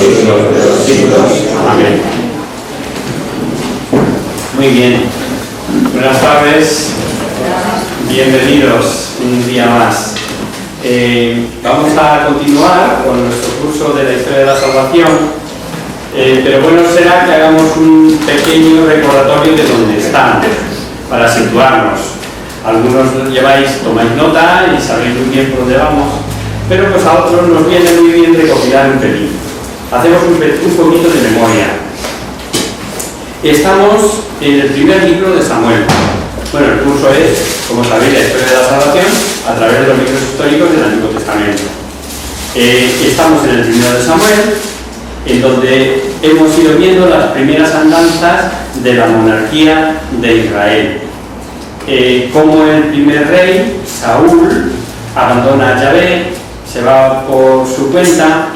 siglos de los siglos. Amén. Muy bien. Buenas tardes. Bienvenidos un día más. Vamos a continuar con nuestro curso de la historia de la salvación, pero bueno será que hagamos un pequeño recordatorio de dónde están, para situarnos. Algunos tomáis nota y sabéis muy bien por dónde vamos, pero pues a otros nos viene muy bien recopilar un pelín. Hacemos un poquito de memoria. Estamos en el primer libro de Samuel. Bueno, el curso es, como sabéis, la historia de la salvación a través de los libros históricos del Antiguo Testamento. Estamos en el primero de Samuel, en donde hemos ido viendo las primeras andanzas de la monarquía de Israel. Como el primer rey, Saúl, abandona a Yahvé, se va por su cuenta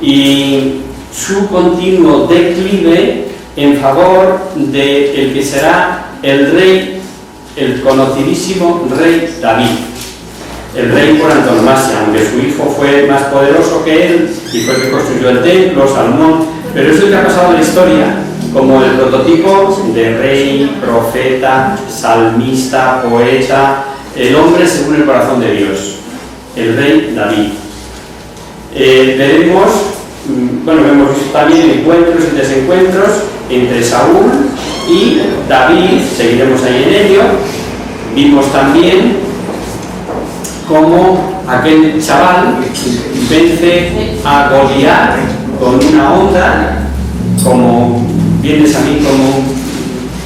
y su continuo declive en favor de el que será el rey, el conocidísimo rey David, el rey por antonomasia, aunque su hijo fue más poderoso que él y fue el que construyó el templo, Salomón, pero es el que ha pasado a la historia como el prototipo de rey, profeta, salmista, poeta, el hombre según el corazón de Dios, el rey David. Hemos visto también encuentros y desencuentros entre Saúl y David, seguiremos ahí en ello. Vimos también cómo aquel chaval vence a Goliat con una onda, como vienes a mí como un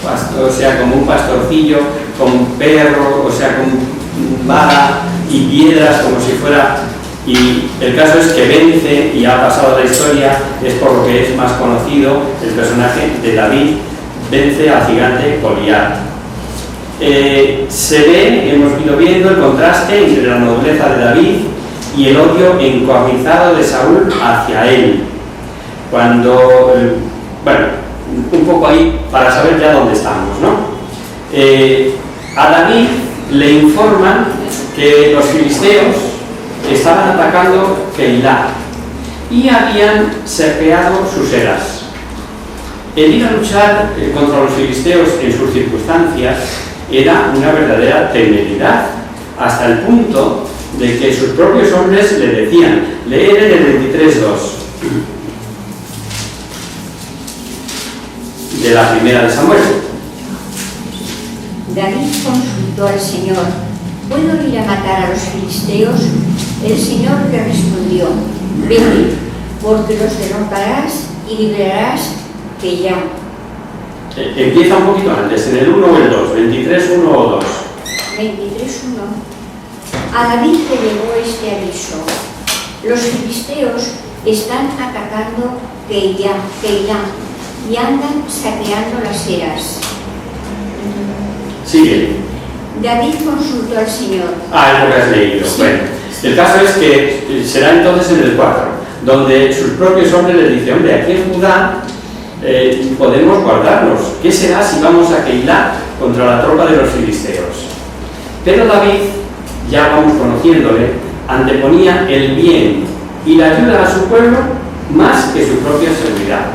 pastor, como un pastorcillo, con perro, con vara y piedras, como si fuera. Y el caso es que vence y ha pasado a la historia, es por lo que es más conocido el personaje de David, vence al gigante Goliat. Hemos ido viendo el contraste entre la nobleza de David y el odio encoarnizado de Saúl hacia él. Un poco ahí para saber ya dónde estamos, ¿no? A David le informan que los filisteos estaban atacando Keilah y habían saqueado sus eras. El ir a luchar contra los filisteos en sus circunstancias era una verdadera temeridad, hasta el punto de que sus propios hombres le decían, leer en el 23:2 de la primera de Samuel. David consultó al Señor: ¿puedo ir a matar a los filisteos? El Señor le respondió: vete, porque los derrotarás y librarás Keilah. Empieza un poquito antes, en el 1 o el 2, 23:1 o 2. 23:1. A David le llegó este aviso: los filisteos están atacando Keilah y andan saqueando las eras. Sigue. David consultó al Señor. Es lo que has leído. Sí. Bueno, el caso es que será entonces en el 4, donde sus propios hombres le dicen, hombre, aquí en Judá podemos guardarnos. ¿Qué será si vamos a Keilah contra la tropa de los filisteos? Pero David, ya vamos conociéndole, anteponía el bien y la ayuda a su pueblo más que su propia seguridad.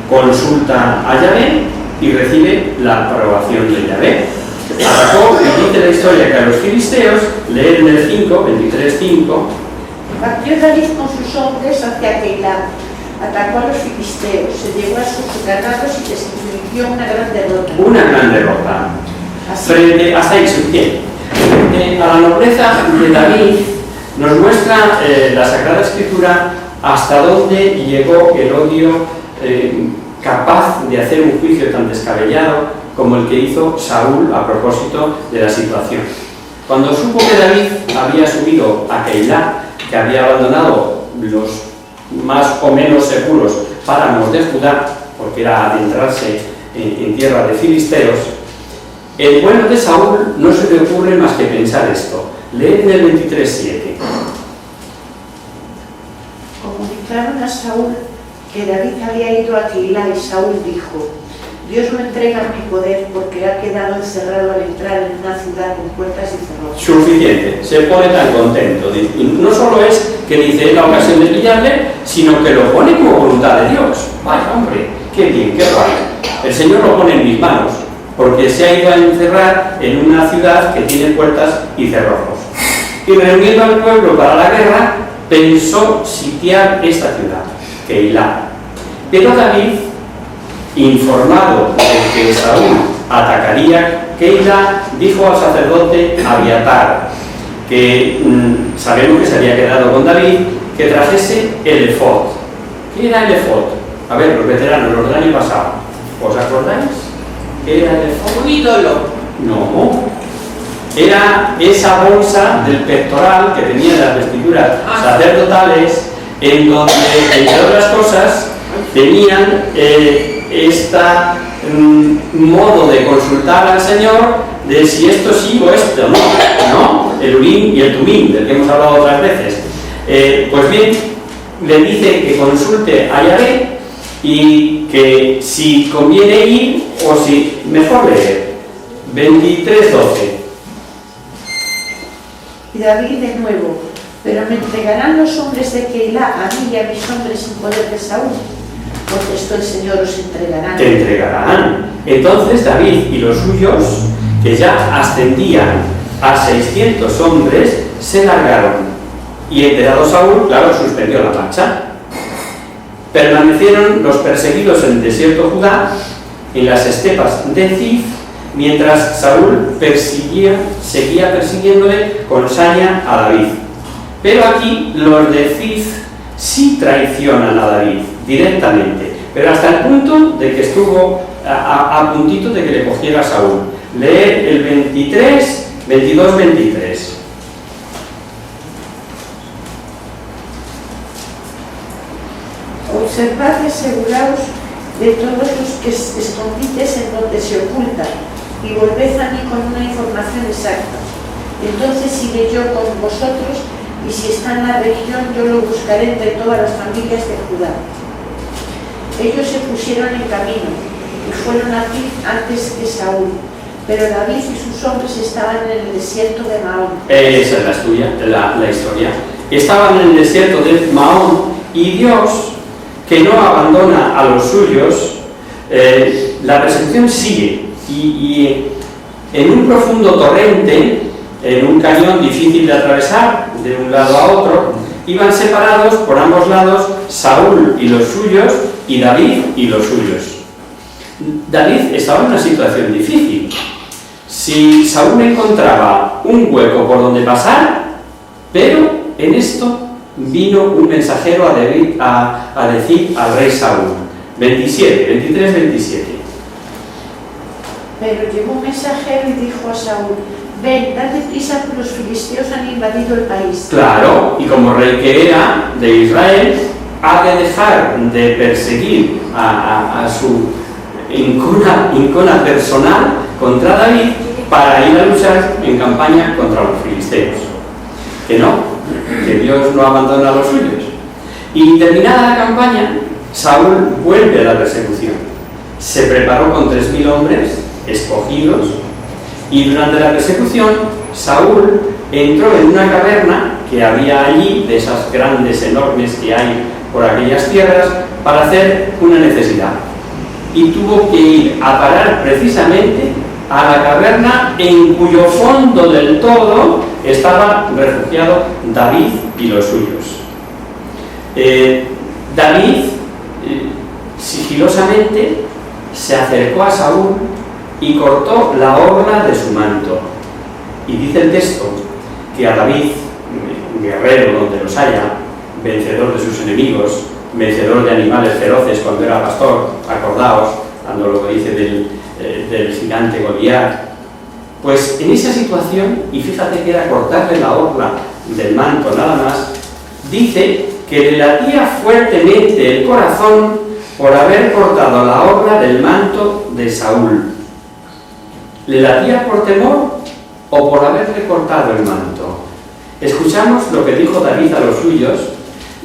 Consulta a Yahvé y recibe la aprobación de Yahvé. Atacó, y dice la historia, que a los filisteos, leer en el 5, 23:5. Partió David con sus hombres hacia Keilah, atacó a los filisteos, se llevó a sus ganados y les infligió una gran derrota. Una gran derrota. Hasta ahí su pie. Frente a la nobleza de David, nos muestra la Sagrada Escritura hasta dónde llegó el odio capaz de hacer un juicio tan descabellado como el que hizo Saúl a propósito de la situación. Cuando supo que David había subido a Keilah, que había abandonado los más o menos seguros páramos de Judá, porque era adentrarse en tierra de filisteos, el bueno de Saúl no se le ocurre más que pensar esto. Lee en el 23:7. Comunicaron a Saúl que David había ido a Keilah y Saúl dijo: Dios lo entrega a mi poder porque ha quedado encerrado al entrar en una ciudad con puertas y cerrojos. Suficiente, se pone tan contento. Y no solo es que dice es la ocasión de pillarle, sino que lo pone como voluntad de Dios. Vaya hombre, qué bien, qué raro. El Señor lo pone en mis manos, porque se ha ido a encerrar en una ciudad que tiene puertas y cerrojos. Y reuniendo al pueblo para la guerra, pensó sitiar esta ciudad, Keilah. Pero David, informado de que Saúl atacaría Keilah, dijo al sacerdote Abiatar, que sabemos que se había quedado con David, que trajese el efod. ¿Qué era el efod? A ver, los veteranos, los del año pasado, ¿os acordáis? ¿Qué era el efod? Un ídolo. No, era esa bolsa del pectoral que tenía las vestiduras sacerdotales, en donde, entre otras cosas, tenían modo de consultar al Señor de si esto sí o esto no, el Urim y el Tumim, del que hemos hablado otras veces. Pues bien, le dice que consulte a Yahvé y que si conviene ir o si mejor leer. 23:12. Y David de nuevo, pero me entregarán los hombres de Keilah a mí y a mis hombres sin poder de Saúl. Contestó el Señor, os entregarán. Te entregarán. Entonces David y los suyos, que ya ascendían a 600 hombres, se largaron. Y enterado Saúl, claro, suspendió la marcha. Permanecieron los perseguidos en el desierto Judá, en las estepas de Zif, mientras Saúl seguía persiguiéndole con saña a David. Pero aquí los de Zif sí traicionan a David directamente, pero hasta el punto de que estuvo a puntito de que le cogiera a Saúl. Lee el 22-23. Observad y aseguraos de todos los que escondites en donde se ocultan, y volved a mí con una información exacta. Entonces iré yo con vosotros, y si está en la región, yo lo buscaré entre todas las familias de Judá. Ellos se pusieron en camino, y fueron a Zif antes que Saúl, pero David y sus hombres estaban en el desierto de Maón. Esa es la historia. Estaban en el desierto de Maón, y Dios, que no abandona a los suyos, la persecución sigue, y en un profundo torrente, en un cañón difícil de atravesar de un lado a otro, iban separados por ambos lados Saúl y los suyos y David y los suyos. David estaba en una situación difícil. Si Saúl encontraba un hueco por donde pasar, pero en esto vino un mensajero a decir al rey Saúl. 23-27. Pero llegó un mensajero y dijo a Saúl: ven, date prisa, porque los filisteos han invadido el país. Claro, y como rey que era de Israel, ha de dejar de perseguir a su incona personal contra David para ir a luchar en campaña contra los filisteos. Que no, que Dios no abandona a los suyos. Y terminada la campaña, Saúl vuelve a la persecución. Se preparó con 3.000 hombres escogidos, y durante la persecución Saúl entró en una caverna que había allí, de esas grandes, enormes que hay por aquellas tierras, para hacer una necesidad, y tuvo que ir a parar precisamente a la caverna en cuyo fondo del todo estaba refugiado David y los suyos. David sigilosamente se acercó a Saúl y cortó la orla de su manto. Y dice el texto que a David, guerrero donde los haya, vencedor de sus enemigos, vencedor de animales feroces cuando era pastor, acordaos, cuando lo que dice del gigante Goliat, pues en esa situación, y fíjate que era cortarle la orla del manto nada más, dice que le latía fuertemente el corazón por haber cortado la orla del manto de Saúl. ¿Le latía por temor o por haberle cortado el manto? Escuchamos lo que dijo David a los suyos,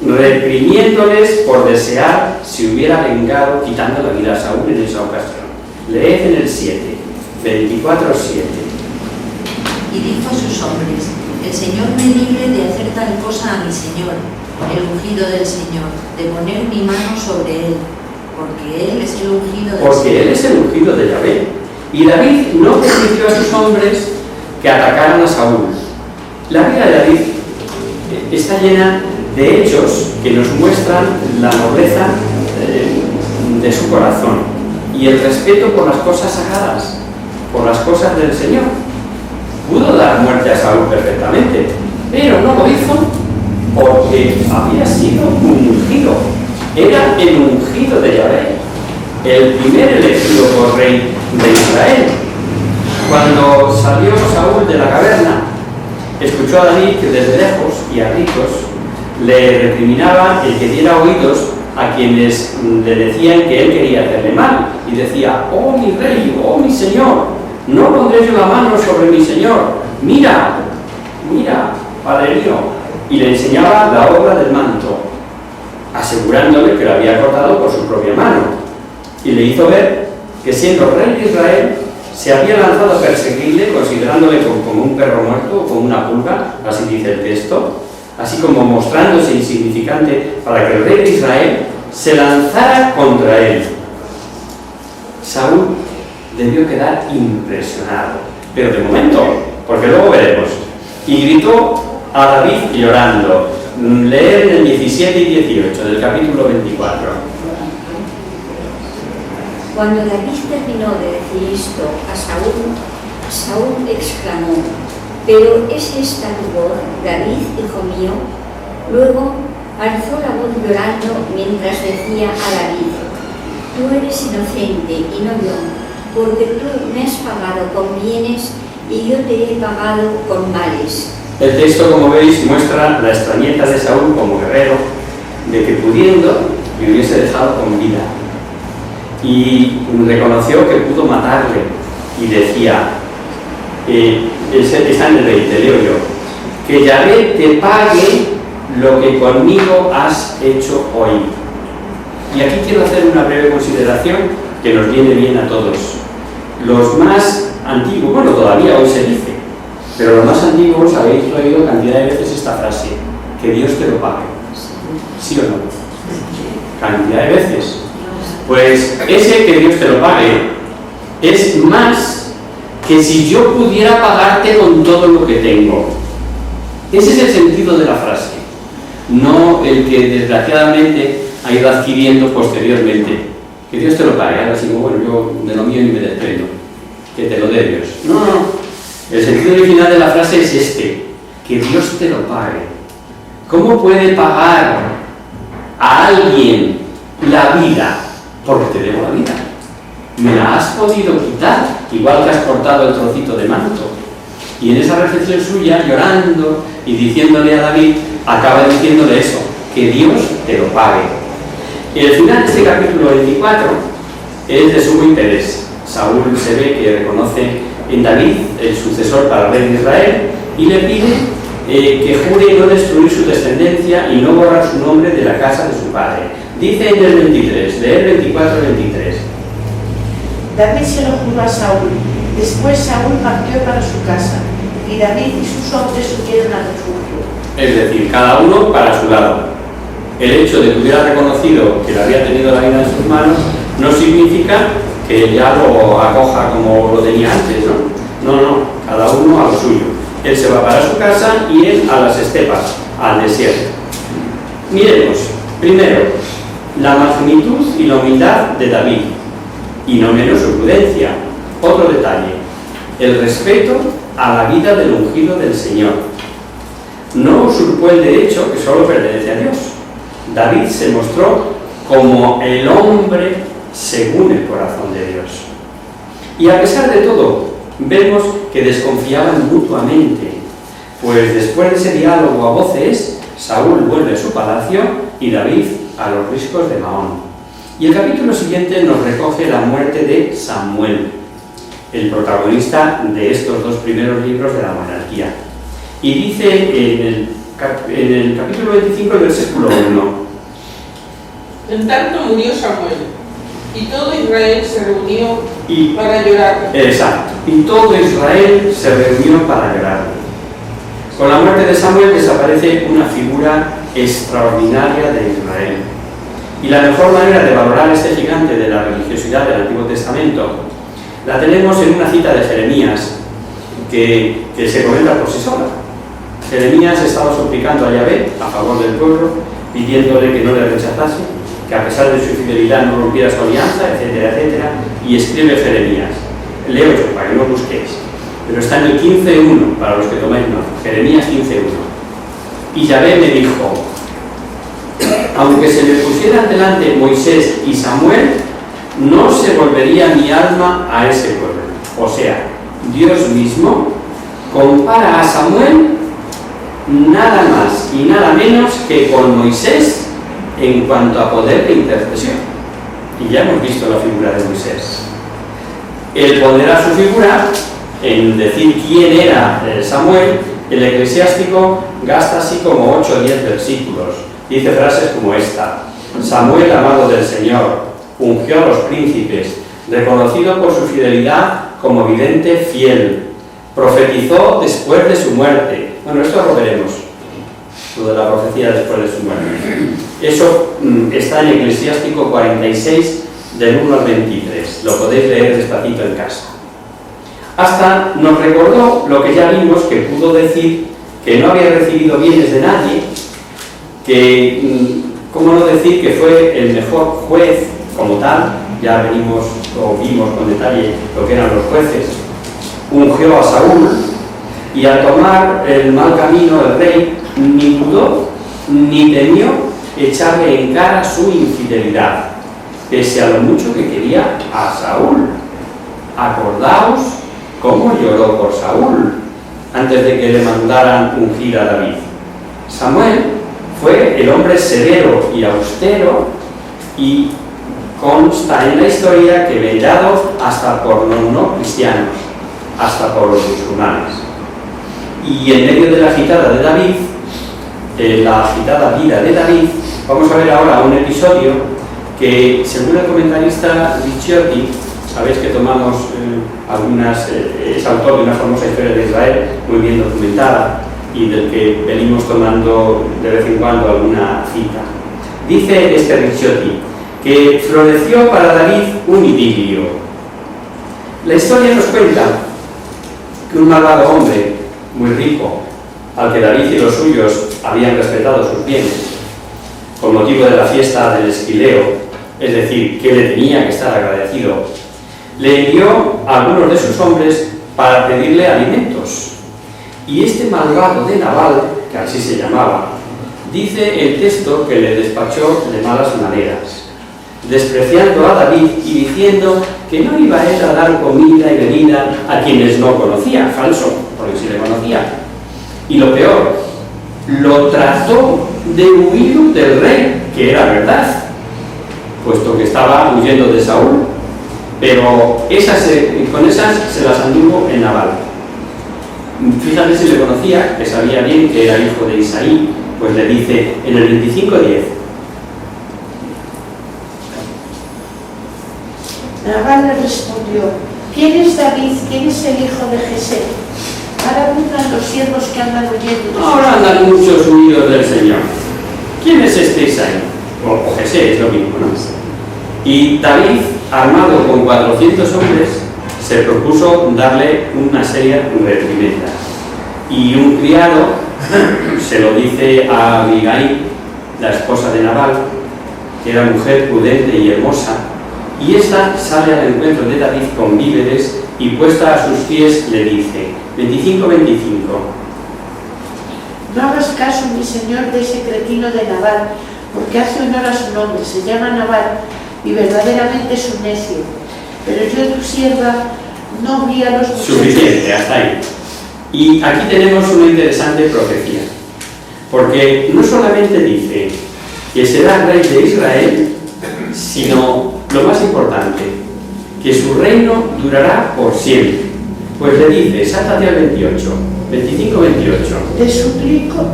reprimiéndoles por desear si hubiera vengado quitando la vida a Saúl en esa ocasión. Leed en el 7, 24:7. Y dijo a sus hombres: el Señor me libre de hacer tal cosa a mi Señor, el ungido del Señor, de poner mi mano sobre él, porque él es el ungido del Señor. Porque él es el ungido de Yahvé. Y David no permitió a sus hombres que atacaran a Saúl. La vida de David está llena de hechos que nos muestran la nobleza de su corazón y el respeto por las cosas sagradas, por las cosas del Señor. Pudo dar muerte a Saúl perfectamente, pero no lo hizo porque había sido ungido. Era el ungido de Yahvé, el primer elegido por rey de Israel. Cuando salió Saúl de la caverna, escuchó a David que desde lejos y a gritos le recriminaba el que diera oídos a quienes le decían que él quería hacerle mal, y decía: oh mi rey, oh mi señor, no pondré yo la mano sobre mi señor, mira, mira, padre mío, y le enseñaba la obra del manto, asegurándole que lo había cortado por su propia mano, y le hizo ver que siendo rey de Israel se había lanzado a perseguirle, considerándole como un perro muerto o como una pulga, así dice el texto, así como mostrándose insignificante para que el rey de Israel se lanzara contra él. Saúl debió quedar impresionado, pero de momento, porque luego veremos. Y gritó a David llorando. Leer en el 17 y 18 del capítulo 24. Cuando David terminó de decir esto a Saúl, Saúl exclamó: pero ¿es esta tu voz, David, hijo mío? Luego alzó la voz llorando mientras decía a David: tú eres inocente y no yo, porque tú me has pagado con bienes y yo te he pagado con males. El texto, como veis, muestra la extrañeza de Saúl como guerrero, de que pudiendo le hubiese dejado con vida. Y reconoció que pudo matarle y decía, está en el 20, leo yo, que Yahvé te pague lo que conmigo has hecho hoy. Y aquí quiero hacer una breve consideración que nos viene bien a todos. Los más antiguos, bueno, todavía hoy se dice, pero los más antiguos habéis oído cantidad de veces esta frase: que Dios te lo pague. ¿Sí o no? Cantidad de veces. Pues ese que Dios te lo pague es más que si yo pudiera pagarte con todo lo que tengo. Ese es el sentido de la frase, no el que desgraciadamente ha ido adquiriendo posteriormente. Que Dios te lo pague, ahora sí, bueno, yo de lo mío ni me desprendo, que te lo dé Dios. No, no, el sentido original de la frase es este: que Dios te lo pague. ¿Cómo puede pagar a alguien la vida? Porque te debo la vida. Me la has podido quitar, igual que has cortado el trocito de manto. Y en esa reflexión suya, llorando y diciéndole a David, acaba diciéndole eso: que Dios te lo pague. Y el final de este capítulo 24 es de sumo interés. Saúl se ve que reconoce en David el sucesor para el rey de Israel y le pide que jure no destruir su descendencia y no borrar su nombre de la casa de su padre. Dice en el 23, leer 24-23. David se lo juró a Saúl. Después Saúl partió para su casa y David y sus hombres subieron al refugio. Es decir, cada uno para su lado. El hecho de que hubiera reconocido que le había tenido la vida en sus manos no significa que ya lo acoja como lo tenía antes, ¿no? No, no, cada uno a lo suyo. Él se va para su casa y él a las estepas, al desierto. Miremos, primero, la magnitud y la humildad de David, y no menos su prudencia. Otro detalle, el respeto a la vida del ungido del Señor. No usurpó el derecho que solo pertenece a Dios. David se mostró como el hombre según el corazón de Dios. Y a pesar de todo, vemos que desconfiaban mutuamente, pues después de ese diálogo a voces, Saúl vuelve a su palacio y David a los riscos de Mahón. Y el capítulo siguiente nos recoge la muerte de Samuel, el protagonista de estos dos primeros libros de la monarquía. Y dice en el capítulo 25, el versículo 1. En tanto murió Samuel, Y todo Israel se reunió Y, para llorar. exacto, y todo Israel se reunió para llorar. Con la muerte de Samuel desaparece una figura extraordinaria de Israel. Y la mejor manera de valorar este gigante de la religiosidad del Antiguo Testamento la tenemos en una cita de Jeremías que se comenta por sí sola. Jeremías estaba suplicando a Yahvé a favor del pueblo, pidiéndole que no le rechazase, que a pesar de su fidelidad no rompiera su alianza, etcétera, etcétera, y escribe Jeremías. Leo yo para que no busquéis, pero está en el 15.1, para los que tomáis nota, Jeremías 15.1. Y Yahvé me dijo, aunque se me pusieran delante Moisés y Samuel, no se volvería mi alma a ese pueblo. O sea, Dios mismo compara a Samuel nada más y nada menos que con Moisés en cuanto a poder de intercesión. Y ya hemos visto la figura de Moisés. El poner a su figura en decir quién era Samuel, el eclesiástico gasta así como 8 o 10 versículos. Dice frases como esta: Samuel, amado del Señor, ungió a los príncipes, reconocido por su fidelidad como vidente fiel, profetizó después de su muerte. Bueno, esto lo veremos, lo de la profecía después de su muerte. Eso está en Eclesiástico 46, del 1 al 23. Lo podéis leer despacito en casa. Hasta nos recordó lo que ya vimos, que pudo decir que no había recibido bienes de nadie, que, cómo no decir que fue el mejor juez como tal. Ya venimos o vimos con detalle lo que eran los jueces. Ungió a Saúl, y al tomar el mal camino el rey ni dudó ni temió echarle en cara su infidelidad, pese a lo mucho que quería a Saúl. Acordaos cómo lloró por Saúl antes de que le mandaran ungir a David. Samuel fue el hombre severo y austero, y consta en la historia que venerado hasta por los no cristianos, hasta por los musulmanes. Y en medio de la agitada de David, la agitada vida de David, vamos a ver ahora un episodio que, según el comentarista Ricciotti, sabéis que tomamos es autor de una famosa historia de Israel muy bien documentada y del que venimos tomando de vez en cuando alguna cita. Dice este Ricciotti que floreció para David un idilio. La historia nos cuenta que un malvado hombre muy rico, al que David y los suyos habían respetado sus bienes, con motivo de la fiesta del Esquileo, es decir, que le tenía que estar agradecido, le envió a algunos de sus hombres para pedirle alimentos. Y este malvado de Nabal, que así se llamaba, dice el texto que le despachó de malas maneras, despreciando a David y diciendo que no iba él a dar comida y bebida a quienes no conocía, falso, porque sí le conocía. Y lo peor, lo trató de huir del rey, que era verdad, puesto que estaba huyendo de Saúl, pero con esas se las anduvo en Nabal. Fíjate si le conocía, que sabía bien que era hijo de Isaí, pues le dice en el 25:10. Nabal le respondió: ¿Quién es David? ¿Quién es el hijo de Jesé? Ahora abundan los siervos que andan huyendo. Ahora andan muchos huidos del Señor. ¿Quién es este Isaí? O Jesé, es lo mismo, ¿no? Y David, armado con 400 hombres, se propuso darle una seria reprimenda. Y un criado se lo dice a Abigail, la esposa de Nabal, que era mujer prudente y hermosa, y esta sale al encuentro de David con víveres y puesta a sus pies le dice, 25:25. No hagas caso, mi señor, de ese cretino de Nabal, porque hace honor a su nombre, se llama Nabal, y verdaderamente es un necio. Pero yo, tu sierva, no vi a los muchachos. Suficiente, hasta ahí. Y aquí tenemos una interesante profecía, porque no solamente dice que será rey de Israel, sino, lo más importante, que su reino durará por siempre. Pues le dice, sáltate al 28, 25:28. Te suplico.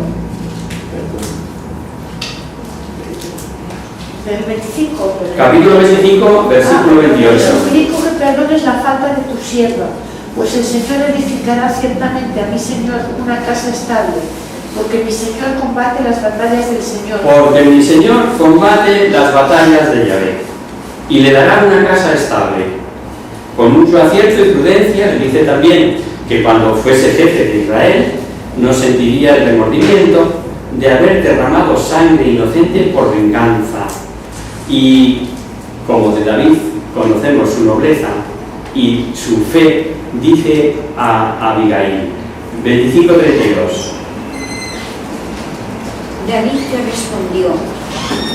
Del 25. Capítulo 25, versículo 28. Te suplico que perdones la falta de tu sierva, pues el Señor edificará ciertamente a mi Señor una casa estable, porque mi Señor combate las batallas del Señor. Porque mi Señor combate las batallas de Yahvé y le dará una casa estable. Con mucho acierto y prudencia le dice también que cuando fuese jefe de Israel no sentiría el remordimiento de haber derramado sangre inocente por venganza. Y como de David conocemos su nobleza y su fe, dice a Abigail, 25:32. David le respondió: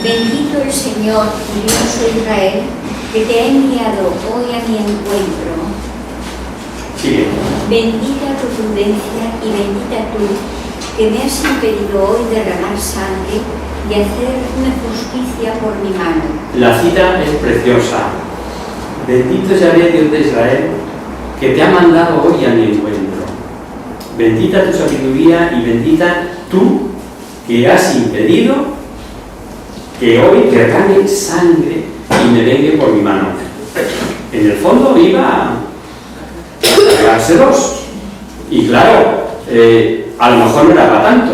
bendito el Señor, Dios de Israel, que te ha enviado hoy a mi encuentro. Sigue. Bendita tu prudencia y bendita tú, que me has impedido hoy derramar sangre y hacerme justicia por mi mano. La cita es preciosa. Bendito es Yahvé, Dios de Israel, que te ha mandado hoy a mi encuentro. Bendita tu sabiduría y bendita tú, que has impedido que hoy derrame sangre y me vengue por mi mano. En el fondo iba a pegárselos. Y claro, a lo mejor no era para tanto.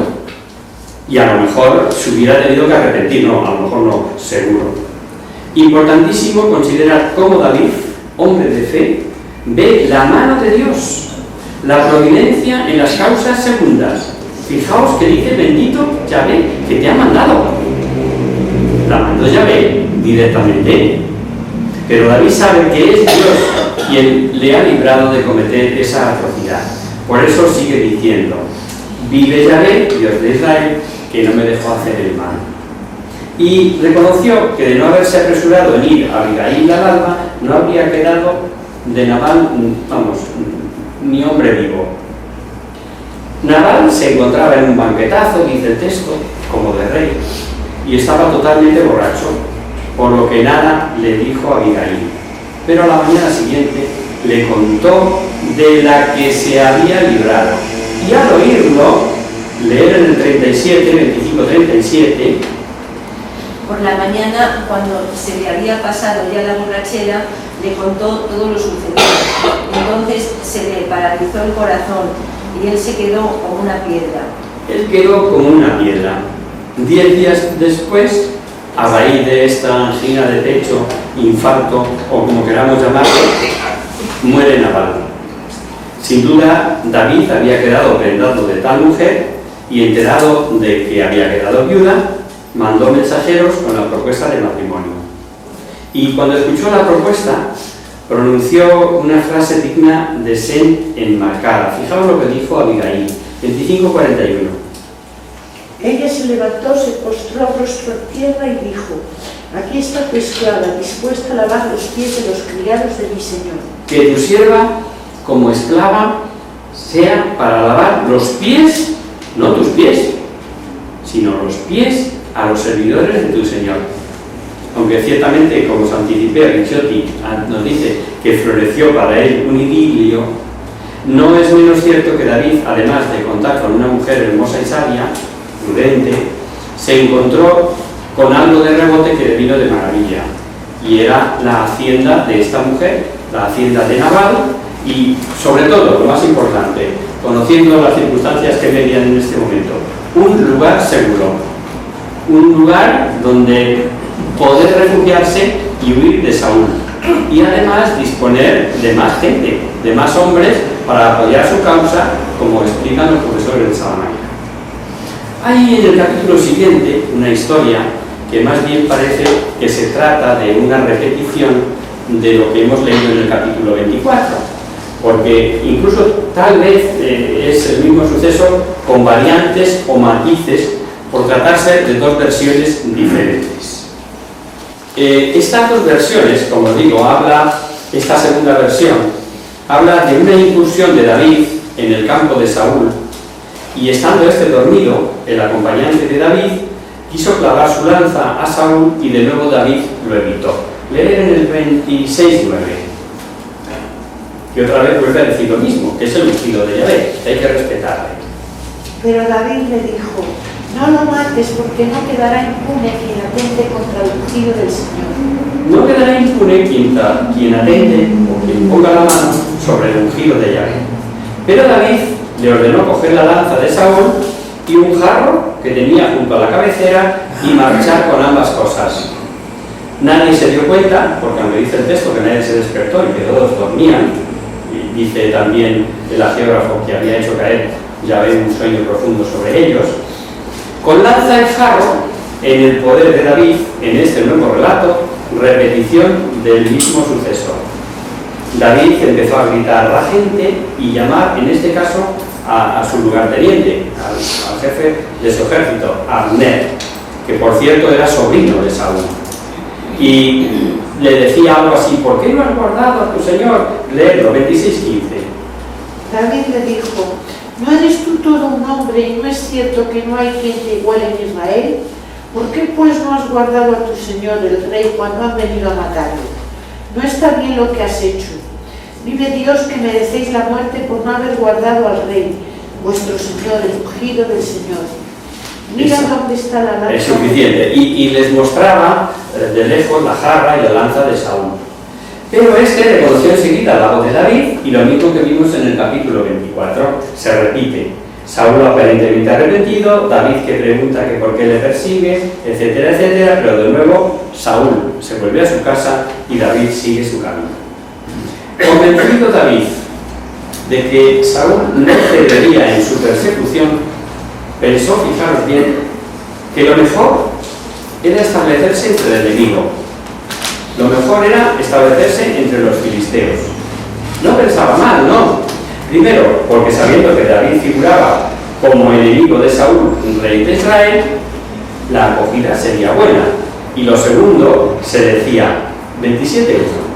Y a lo mejor se hubiera tenido que arrepentir. No, a lo mejor no, seguro. Importantísimo considerar cómo David, hombre de fe, ve la mano de Dios, la providencia en las causas segundas. Fijaos que dice: bendito Yahvé, que te ha mandado. La mandó Yahvé directamente. Pero David sabe que es Dios quien le ha librado de cometer esa atrocidad. Por eso sigue diciendo: vive Yahvé, Dios de Israel, que no me dejó hacer el mal. Y reconoció que de no haberse apresurado en ir a Abigail al alba, no habría quedado de Nabal, ni hombre vivo. Nabal se encontraba en un banquetazo, dice el texto, como de rey, y estaba totalmente borracho, por lo que nada le dijo a Abigail. Pero a la mañana siguiente le contó de la que se había librado. Y al oírlo, leer en el 25-37, Por la mañana, cuando se le había pasado ya la borrachera, le contó todo lo sucedido. Entonces se le paralizó el corazón y él se quedó como una piedra. Él quedó como una piedra. 10 días después, a raíz de esta angina de pecho, infarto o como queramos llamarlo, muere Nabal. Sin duda, David había quedado prendado de tal mujer y enterado de que había quedado viuda, mandó mensajeros con la propuesta de matrimonio. Y cuando escuchó la propuesta, pronunció una frase digna de ser enmarcada. Fijaos lo que dijo Abigail, 25:41. Ella se levantó, se postró rostro en tierra y dijo: aquí está tu esclava, dispuesta a lavar los pies de los criados de mi Señor. Que tu sierva, como esclava, sea para lavar los pies, no tus pies, sino los pies a los servidores de tu Señor. Aunque ciertamente, como os anticipé, Ricciotti nos dice que floreció para él un idilio, no es menos cierto que David, además de contar con una mujer hermosa y sabia, prudente, se encontró con algo de rebote que le vino de maravilla, y era la hacienda de esta mujer, la hacienda de Nabal, y sobre todo, lo más importante, conociendo las circunstancias que median en este momento, un lugar seguro, un lugar donde poder refugiarse y huir de Saúl, y además disponer de más gente, de más hombres para apoyar su causa, como explican los profesores de Salamanca. Hay en el capítulo siguiente una historia que más bien parece que se trata de una repetición de lo que hemos leído en el capítulo 24, porque incluso tal vez es el mismo suceso con variantes o matices por tratarse de dos versiones diferentes. Estas dos versiones, como digo, esta segunda versión habla de una incursión de David en el campo de Saúl, y estando este dormido, el acompañante de David quiso clavar su lanza a Saúl y de nuevo David lo evitó. Leer en el 26:9, que otra vez vuelve a decir lo mismo, que es el ungido de Yahvé, que hay que respetarle. Pero David le dijo: No lo mates porque no quedará impune quien atente contra el ungido del Señor. No quedará impune quien atente o quien ponga la mano sobre el ungido de Yahvé. Pero David le ordenó coger la lanza de Saúl y un jarro que tenía junto a la cabecera y marchar con ambas cosas. Nadie se dio cuenta, porque aunque dice el texto que nadie se despertó y que todos dormían, y dice también el geógrafo que había hecho caer Yahvé un sueño profundo sobre ellos, con lanza y jarro en el poder de David, en este nuevo relato, repetición del mismo suceso. David empezó a gritar a la gente y llamar, en este caso, a su lugarteniente, al jefe de su ejército, Abner, que por cierto era sobrino de Saúl. Y le decía algo así: ¿por qué no has guardado a tu señor? Léelo, 26:15. David le dijo: ¿no eres tú todo un hombre y no es cierto que no hay quien te iguale en Israel? ¿Por qué pues no has guardado a tu señor el rey cuando han venido a matarlo? No está bien lo que has hecho. Vive Dios que merecéis la muerte por no haber guardado al rey, vuestro señor, el ungido del Señor. Mira dónde está la lanza. Es suficiente. Y les mostraba de lejos la jarra y la lanza de Saúl. Pero este reconoció enseguida la voz de David, y lo mismo que vimos en el capítulo 24 se repite. Saúl aparentemente arrepentido, David que pregunta que por qué le persigue, etcétera, etcétera, pero de nuevo Saúl se vuelve a su casa y David sigue su camino. Convencido David de que Saúl no cedería en su persecución, pensó, fijaros bien, que lo mejor era establecerse entre el enemigo. Lo mejor era establecerse entre los filisteos. No pensaba mal, no. Primero, porque sabiendo que David figuraba como enemigo de Saúl, rey de Israel, la acogida sería buena. Y lo segundo, se decía, 27:1.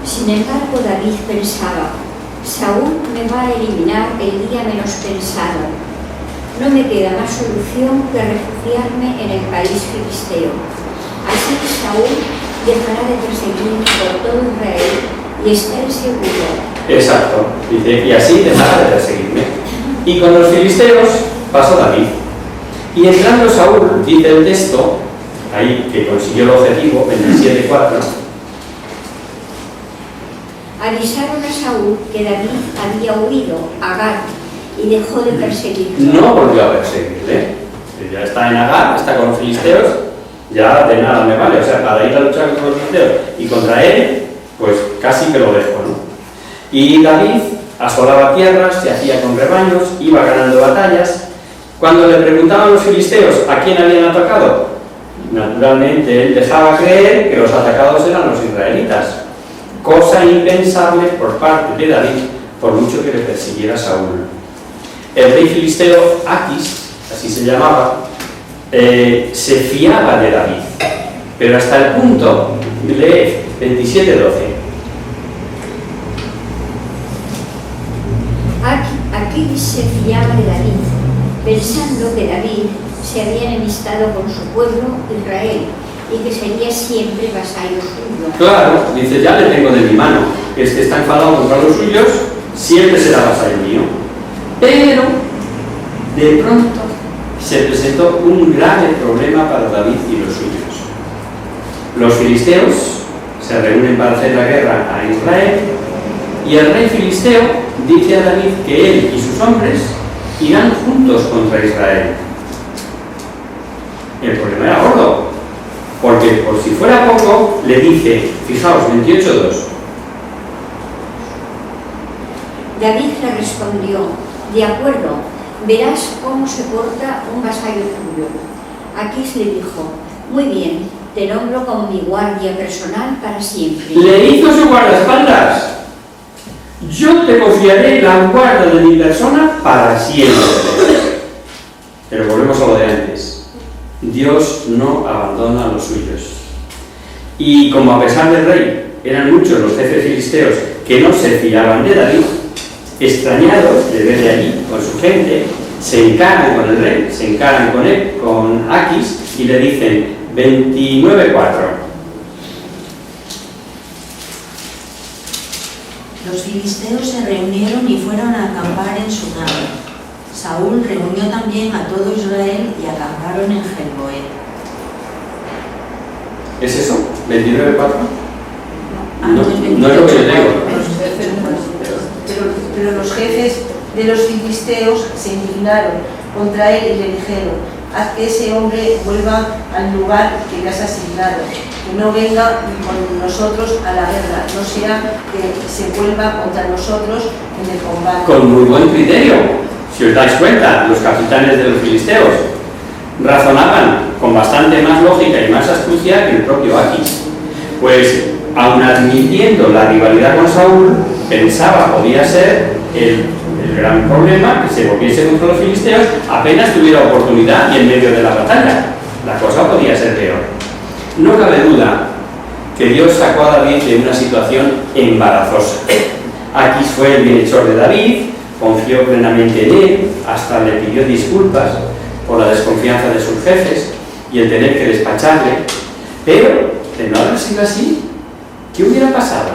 Sin embargo, David pensaba: Saúl me va a eliminar el día menos pensado. No me queda más solución que refugiarme en el país filisteo. Así Saúl dejará de perseguirme por todo Israel y estaré seguro. Exacto, dice, y así dejará de perseguirme. Y con los filisteos pasó David. Y entrando Saúl, dice el texto, ahí que consiguió el objetivo, 27:4. Avisaron a Saúl que David había huido a Gat y dejó de perseguirlo. No volvió a perseguirle. Ya está en Agar, está con los filisteos, ya de nada me vale. O sea, para ir a luchar contra los filisteos y contra él, pues casi que lo dejo, ¿no? Y David asolaba tierras, se hacía con rebaños, iba ganando batallas. Cuando le preguntaban los filisteos a quién habían atacado, naturalmente él dejaba creer que los atacados eran los israelitas. Cosa impensable por parte de David, por mucho que le persiguiera Saúl. El rey filisteo Aquis, así se llamaba, se fiaba de David, pero hasta el punto, lee 27:12. Aquis se fiaba de David, pensando que David se había enemistado con su pueblo Israel y que sería siempre vasallo suyo. Claro, dice, ya le tengo de mi mano, este está enfadado contra los suyos, siempre será vasallo mío. Pero, de pronto, se presentó un grave problema para David y los suyos. Los filisteos se reúnen para hacer la guerra a Israel, y el rey filisteo dice a David que él y sus hombres irán juntos contra Israel. El problema era gordo, porque por si fuera poco, le dice, fijaos, 28:2. David le respondió: de acuerdo, verás cómo se porta un vasallo tuyo. Aquis le dijo: muy bien, te nombro como mi guardia personal para siempre. Le hizo su guardaespaldas. Yo te confiaré la guarda de mi persona para siempre. Pero volvemos a lo de antes. Dios no abandona a los suyos. Y como a pesar del rey eran muchos los jefes filisteos que no se fiaban de David, extrañados de verle allí con su gente, se encaran con el rey, se encaran con él, con Aquis, y le dicen 29:4. Los filisteos se reunieron y fueron a acampar en su nave. Saúl reunió también a todo Israel y acamparon en Gilboa. ¿Es eso? ¿29:4? No es es lo que yo tengo. Pero los jefes de los filisteos se indignaron contra él y le dijeron: haz que ese hombre vuelva al lugar que le has asignado, que no venga con nosotros a la guerra, no sea que se vuelva contra nosotros en el combate. Con muy buen criterio. Si os dais cuenta, los capitanes de los filisteos razonaban con bastante más lógica y más astucia que el propio Aquis. Pues, aun admitiendo la rivalidad con Saúl, pensaba podía ser el gran problema que se volviese contra los filisteos apenas tuviera oportunidad y en medio de la batalla. La cosa podía ser peor. No cabe duda que Dios sacó a David de una situación embarazosa. Aquis fue el bienhechor de David, confió plenamente en él, hasta le pidió disculpas por la desconfianza de sus jefes y el tener que despacharle, pero de no haber sido así, ¿qué hubiera pasado?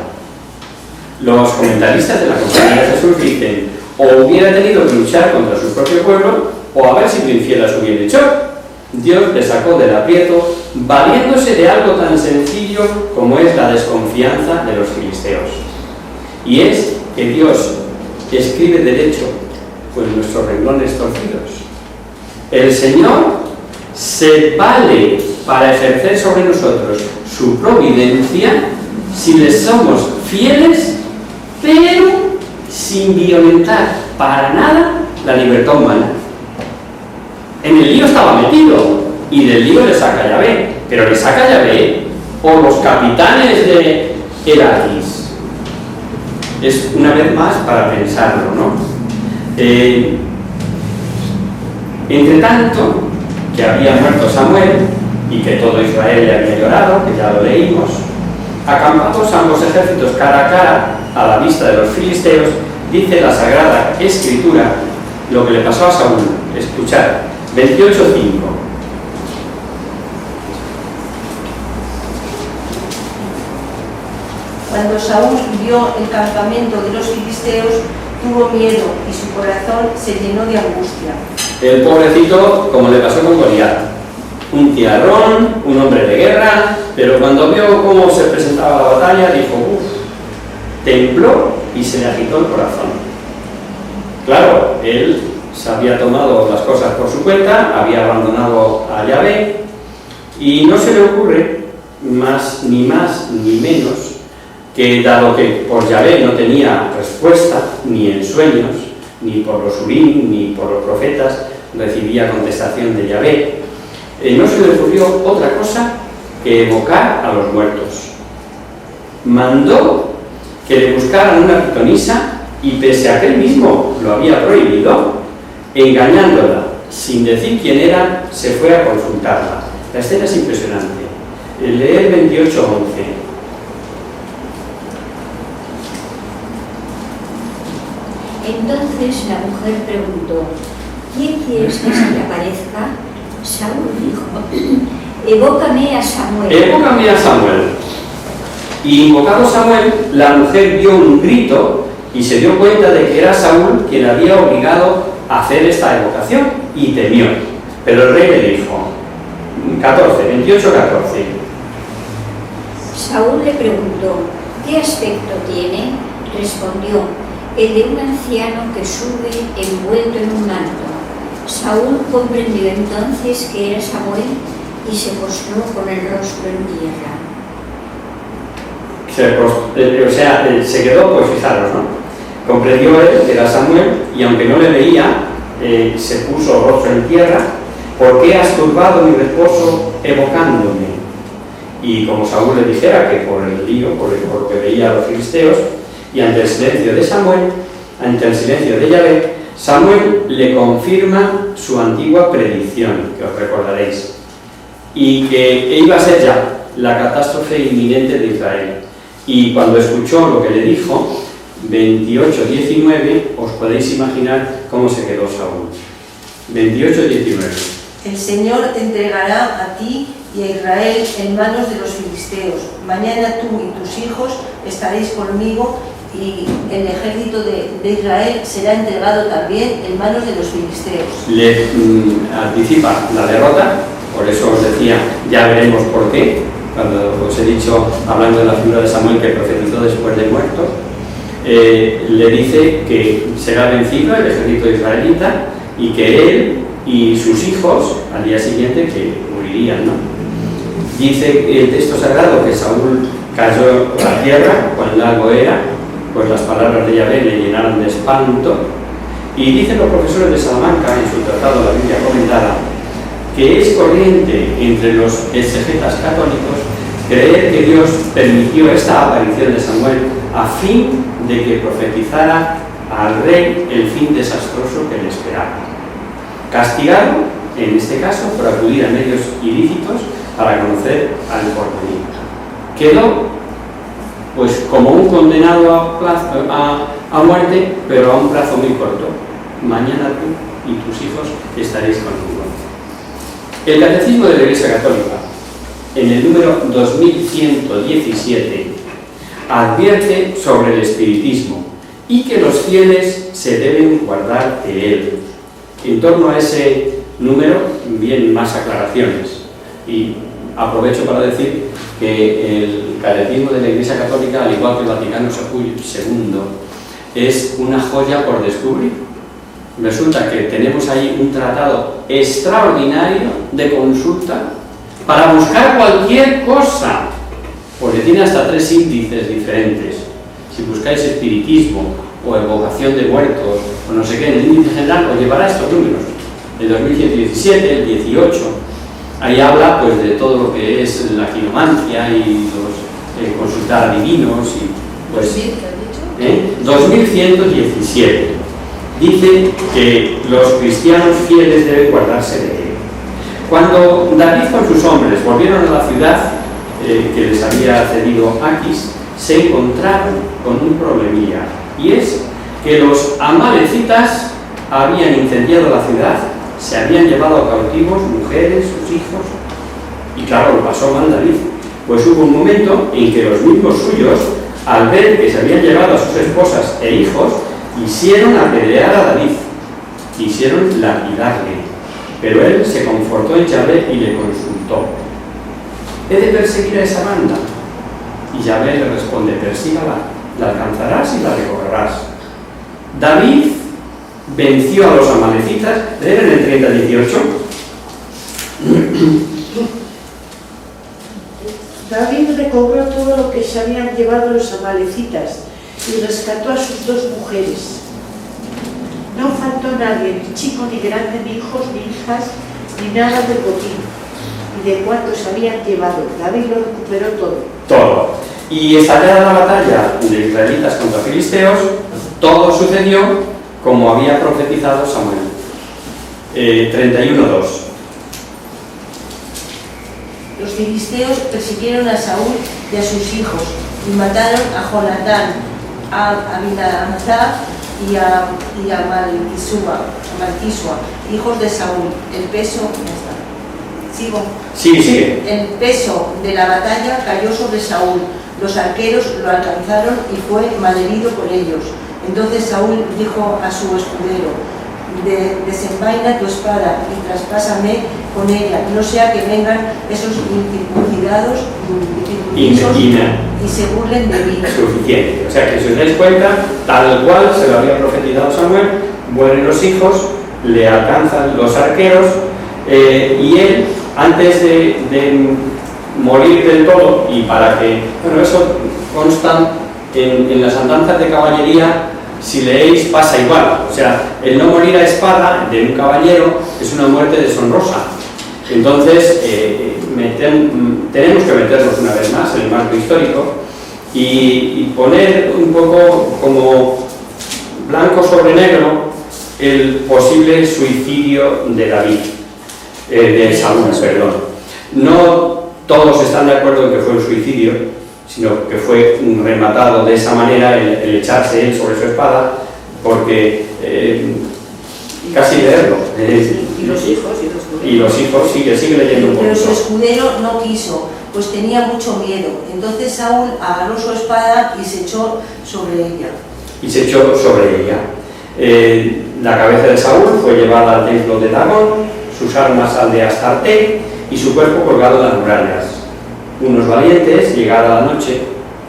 Los comentaristas de la Compañía de Jesús dicen: o hubiera tenido que luchar contra su propio pueblo o haber sido infiel a su bienhechor. Dios le sacó del aprieto valiéndose de algo tan sencillo como es la desconfianza de los filisteos. Y es que Dios escribe derecho pues nuestros renglones torcidos. El Señor se vale para ejercer sobre nosotros su providencia si les somos fieles, pero sin violentar para nada la libertad humana. En el lío estaba metido y del lío le saca Yahvé, pero le saca Yahvé por los capitanes de Aquis. Es una vez más para pensarlo, ¿no? Entre tanto, que había muerto Samuel y que todo Israel le había llorado, que ya lo leímos, acampados ambos ejércitos cara a cara a la vista de los filisteos, dice la Sagrada Escritura lo que le pasó a Saúl. Escuchad, 28:5. Cuando Saúl vio el campamento de los filisteos, tuvo miedo y su corazón se llenó de angustia. El pobrecito, como le pasó con Goliat, un tiarrón, un hombre de guerra, pero cuando vio cómo se presentaba la batalla, dijo: uff, tembló y se le agitó el corazón. Claro, él se había tomado las cosas por su cuenta, había abandonado a Yahvé, y no se le ocurre más ni menos que, dado que por Yahvé no tenía respuesta, ni en sueños, ni por los Urim, ni por los profetas, recibía contestación de Yahvé, no se le ocurrió otra cosa que evocar a los muertos. Mandó que le buscaran una pitonisa y, pese a que él mismo lo había prohibido, engañándola, sin decir quién era, se fue a consultarla. La escena es impresionante. Lee el 28:11. Entonces la mujer preguntó: ¿quién quieres que se le aparezca? Saúl dijo: evócame a Samuel. Evócame a Samuel. Y invocado Samuel, la mujer dio un grito y se dio cuenta de que era Saúl quien la había obligado a hacer esta evocación, y temió. Pero el rey le dijo, 28:14. Saúl le preguntó: ¿qué aspecto tiene? Respondió: el de un anciano que sube envuelto en un manto. Saúl comprendió entonces que era Samuel y se postró con el rostro en tierra. Se quedó, pues fijaros, ¿no? Comprendió él que era Samuel y, aunque no le veía, se puso rostro en tierra. ¿Por qué has turbado mi reposo evocándome? Y como Saúl le dijera que por el lío, por lo que veía a los filisteos, y ante el silencio de Samuel, ante el silencio de Yahvé, Samuel le confirma su antigua predicción, que os recordaréis, y que iba a ser ya la catástrofe inminente de Israel. Y cuando escuchó lo que le dijo, 28:19, os podéis imaginar cómo se quedó Saúl. 28:19. El Señor te entregará a ti y a Israel en manos de los filisteos. Mañana tú y tus hijos estaréis conmigo y el ejército de Israel será entregado también en manos de los filisteos. Le anticipa la derrota, por eso os decía, ya veremos por qué, cuando os he dicho, hablando de la figura de Samuel que profetizó después de muerto, le dice que será vencido el ejército israelita y que él y sus hijos al día siguiente que morirían, ¿no? Dice el texto sagrado que Saúl cayó a la tierra cuán largo era, pues las palabras de Yahvé le llenaron de espanto, y dicen los profesores de Salamanca en su tratado La Biblia Comentada que es corriente entre los exegetas católicos creer que Dios permitió esta aparición de Samuel a fin de que profetizara al rey el fin desastroso que le esperaba. Castigado, en este caso, por acudir a medios ilícitos para conocer al porvenir. Quedó, pues, como un condenado a muerte, pero a un plazo muy corto. Mañana tú y tus hijos estaréis conmigo. El Catecismo de la Iglesia Católica, en el número 2117, advierte sobre el espiritismo y que los fieles se deben guardar de él. En torno a ese número vienen más aclaraciones y aprovecho para decir que el Catecismo de la Iglesia Católica, al igual que el Vaticano II, es una joya por descubrir. Resulta que tenemos ahí un tratado extraordinario de consulta para buscar cualquier cosa, porque tiene hasta 3 índices diferentes. Si buscáis espiritismo o evocación de muertos o no sé qué, en el índice general os llevará estos números. El 2117, el 18, ahí habla pues de todo lo que es la quiromancia y los consultar a divinos y pues 2117. Dice que los cristianos fieles deben guardarse de él. Cuando David con sus hombres volvieron a la ciudad que les había cedido Aquis, se encontraron con un problemilla, y es que los amalecitas habían incendiado la ciudad, se habían llevado cautivos mujeres, sus hijos, y claro, lo pasó mal David, pues hubo un momento en que los mismos suyos, al ver que se habían llevado a sus esposas e hijos, quisieron apedrear a David, quisieron lapidarle, pero él se confortó en Yahvé y le consultó: ¿he de perseguir a esa banda? Y Yahvé le responde: persígala, la alcanzarás y la recobrarás. David venció a los amalecitas, ¿era en el 30-18? David recobró todo lo que se habían llevado los amalecitas y rescató a sus 2 mujeres. No faltó nadie, ni chico, ni grande, ni hijos, ni hijas, ni nada del botín, y de cuanto se habían llevado. David lo recuperó todo. Todo. Y estallada la batalla de israelitas contra filisteos, todo sucedió como había profetizado Samuel. 31:2. Los filisteos persiguieron a Saúl y a sus hijos y mataron a Jonatán, a Abinadab y a Malquisua, hijos de Saúl. El peso, ¿sigo? Sí. El peso de la batalla cayó sobre Saúl. Los arqueros lo alcanzaron y fue malherido por ellos. Entonces Saúl dijo a su escudero: desenvaina tu espada y traspásame con ella, no sea que vengan esos incircuncidados y se burlen de mí. Suficiente. O sea que si os dais cuenta, tal cual se lo había profetizado Samuel, mueren los hijos, le alcanzan los arqueros, y él, antes de morir del todo, y para que, bueno, eso consta en las andanzas de caballería, si leéis pasa igual, o sea, el no morir a espada de un caballero es una muerte deshonrosa. Entonces, tenemos que meternos una vez más en el marco histórico y poner un poco como blanco sobre negro el posible suicidio de David, de Saúl, perdón. No todos están de acuerdo en que fue un suicidio, sino que fue rematado de esa manera, el echarse él sobre su espada, porque casi leerlo. Y los hijos. Y los hijos, sigue leyendo un poco. Pero su escudero no quiso, pues tenía mucho miedo. Entonces Saúl agarró su espada y se echó sobre ella. La cabeza de Saúl fue llevada al templo de Dagón, sus armas al de Astarte y su cuerpo colgado en las murallas. Unos valientes, llegada la noche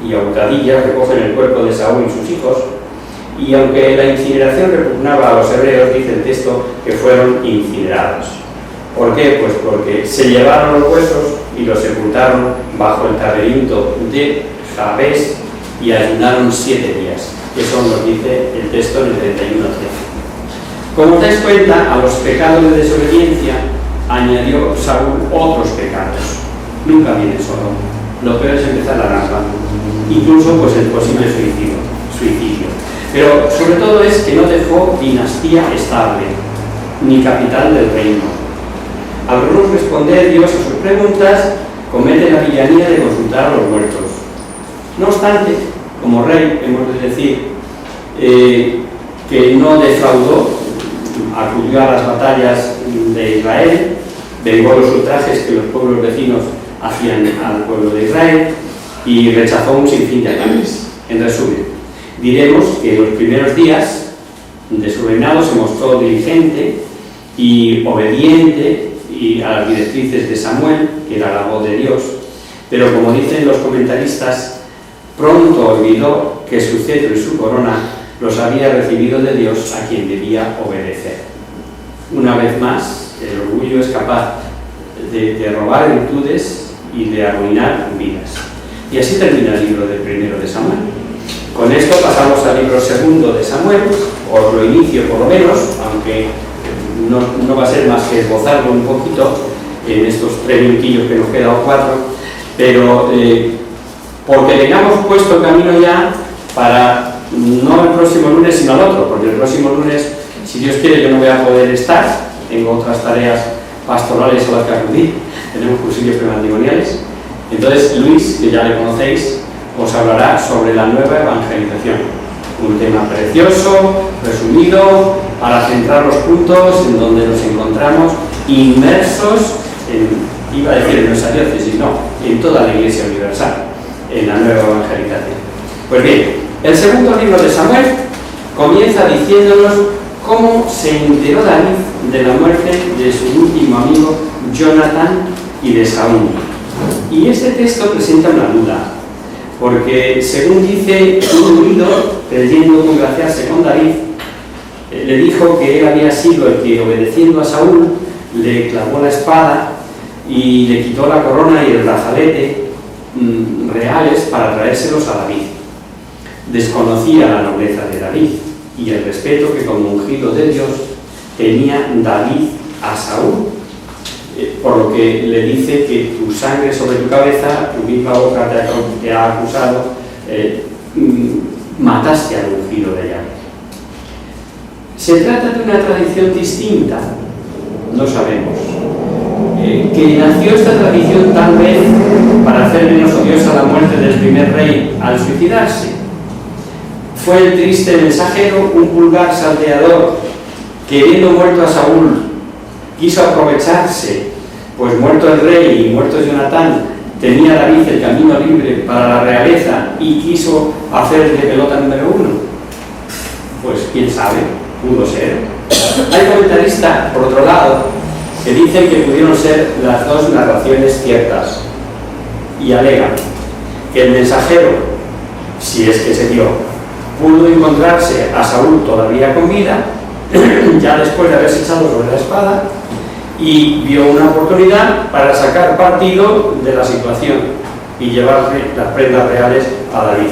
y a hurtadillas, recogen el cuerpo de Saúl y sus hijos, y aunque la incineración repugnaba a los hebreos, dice el texto que fueron incinerados. ¿Por qué? Pues porque se llevaron los huesos y los sepultaron bajo el laberinto de Jabes y ayunaron 7 días. Eso nos dice el texto en el 31:13. Como te das cuenta, a los pecados de desobediencia añadió Saúl otros pecados. Nunca viene solo. Lo peor es empezar a arrastrando. Incluso pues el posible suicidio. Pero sobre todo es que no dejó dinastía estable, ni capital del reino. Al no responder Dios a sus preguntas, comete la villanía de consultar a los muertos. No obstante, como rey, hemos de decir que no defraudó, acudió a las batallas de Israel, vengó los ultrajes que los pueblos vecinos hacían al pueblo de Israel y rechazó un sinfín de ataques. En resumen, diremos que en los primeros días de su reinado se mostró diligente y obediente a las directrices de Samuel, que era la voz de Dios, pero como dicen los comentaristas, pronto olvidó que su cetro y su corona los había recibido de Dios, a quien debía obedecer. Una vez más, el orgullo es capaz de robar virtudes y de arruinar vidas. Y así termina el libro del primero de Samuel. Con esto pasamos al libro segundo de Samuel, os lo inicio por lo menos, aunque no va a ser más que esbozarlo un poquito en estos 3 minutillos que nos quedan, o 4, pero porque tengamos puesto el camino ya para no el próximo lunes sino el otro, porque el próximo lunes, si Dios quiere, yo no voy a poder estar, tengo otras tareas pastorales a las que acudir, tenemos cursillos prematrimoniales. Entonces Luis, que ya le conocéis, os hablará sobre la nueva evangelización, un tema precioso, resumido, para centrar los puntos en donde nos encontramos inmersos iba a decir en nuestra diócesis, no, en toda la Iglesia universal, en la nueva evangelización. Pues bien, el segundo libro de Samuel comienza diciéndonos cómo se enteró David de la muerte de su último amigo Jonatán y de Saúl. Y este texto presenta una duda, porque según dice un unido, creyendo congraciarse con David, le dijo que él había sido el que, obedeciendo a Saúl, le clavó la espada y le quitó la corona y el brazalete reales para traérselos a David. Desconocía la nobleza de David y el respeto que como ungido de Dios tenía David a Saúl, por lo que le dice que tu sangre sobre tu cabeza, tu misma boca te ha acusado, mataste al ungido de Yahvé. ¿Se trata de una tradición distinta? No sabemos. Que nació esta tradición tal vez para hacer menos odiosa la muerte del primer rey al suicidarse. Fue el triste mensajero, un vulgar salteador, que viendo muerto a Saúl, quiso aprovecharse, pues muerto el rey y muerto Jonatán, tenía David el camino libre para la realeza y quiso hacer de pelota número 1. Pues quién sabe, pudo ser. Hay comentaristas, por otro lado, que dicen que pudieron ser las dos narraciones ciertas y alegan que el mensajero, si es que se dio, pudo encontrarse a Saúl todavía con vida, ya después de haberse echado sobre la espada, y vio una oportunidad para sacar partido de la situación y llevarle las prendas reales a David.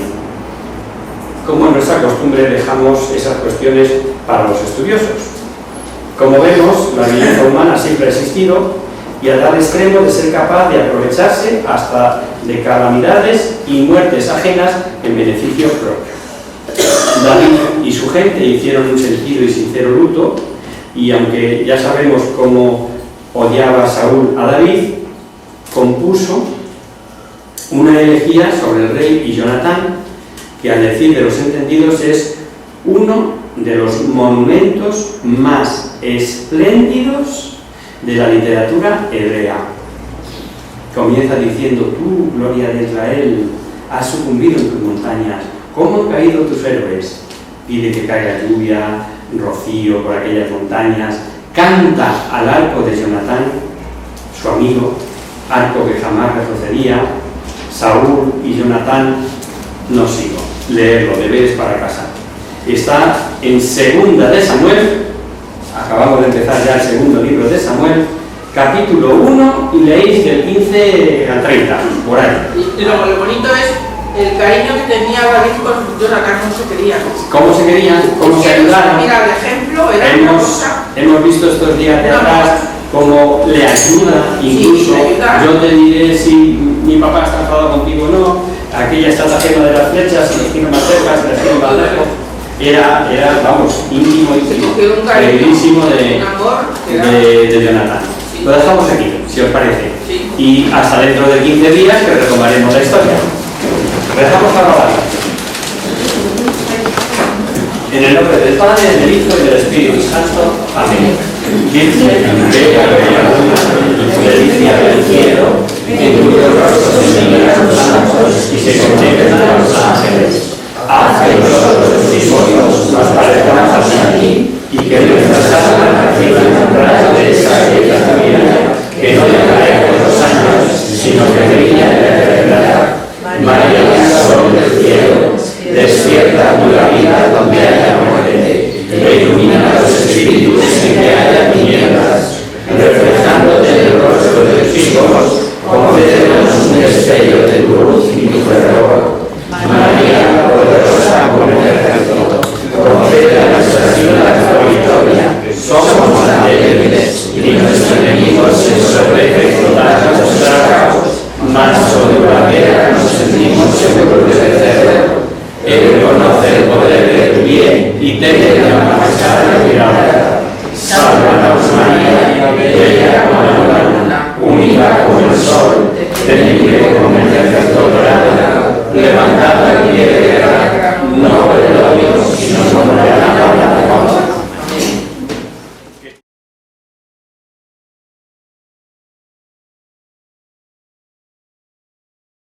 Como en nuestra costumbre, dejamos esas cuestiones para los estudiosos. Como vemos, la violencia humana siempre ha existido y a tal extremo de ser capaz de aprovecharse hasta de calamidades y muertes ajenas en beneficio propio. David y su gente hicieron un sentido y sincero luto, y aunque ya sabemos cómo odiaba Saúl a David, compuso una elegía sobre el rey y Jonatán, que al decir de los entendidos es uno de los monumentos más espléndidos de la literatura hebrea. Comienza diciendo: tú, gloria de Israel, has sucumbido en tus montañas. ¿Cómo han caído tus héroes? Pide que caiga lluvia, rocío por aquellas montañas. Canta al arco de Jonatán, su amigo, arco que jamás retrocedía. Saúl y Jonatán, no sigo. Leerlo, deberes para casa. Está en Segunda de Samuel. Acabamos de empezar ya el segundo libro de Samuel, capítulo 1, y leéis del 15 al 30, por ahí. Y lo bonito es el cariño que tenía David con Jonatán, cómo se querían. ¿Cómo se querían? ¿Cómo se ayudaron? Mira, el ejemplo era una cosa. Hemos visto estos días de atrás cómo le ayuda, incluso. Sí, le ayuda. Yo te diré si mi papá está enfadado contigo o no. Aquella estratagema de las flechas, si los tiene más cerca, si los tiene más lejos. Era, vamos, íntimo Un cariño, queridísimo un amor, de Jonatán. Sí. Lo dejamos aquí, si os parece. Sí. Y hasta dentro de 15 días que retomaremos la historia. Rezamos para orar. En el nombre del Padre, del Hijo y del Espíritu Santo. Amén. Virgen, bella, delicia del cielo, en cuyo rostro se miran los santos y se contemplan los ángeles. Haz que nosotros mismos nos parezcamos a ti y que nuestras almas reciban un rayo de esa bella vida que no decae con los años, sino que brilla en la eternidad. María, sol del cielo, despierta nueva vida donde haya muerte, e ilumina los espíritus en que haya tinieblas, reflejándote en el rostro de tus hijos, concédenos un destello de tu luz y tu fervor. María, poderosa como el ejército, concede a nuestras vidas la victoria. Somos tan débiles y nuestros enemigos se ensorbecen con tantos tragos, mas sobre la guerra nos sentimos seguros de vencerlo. Él conoce el poder de tu bien y teme la majestad de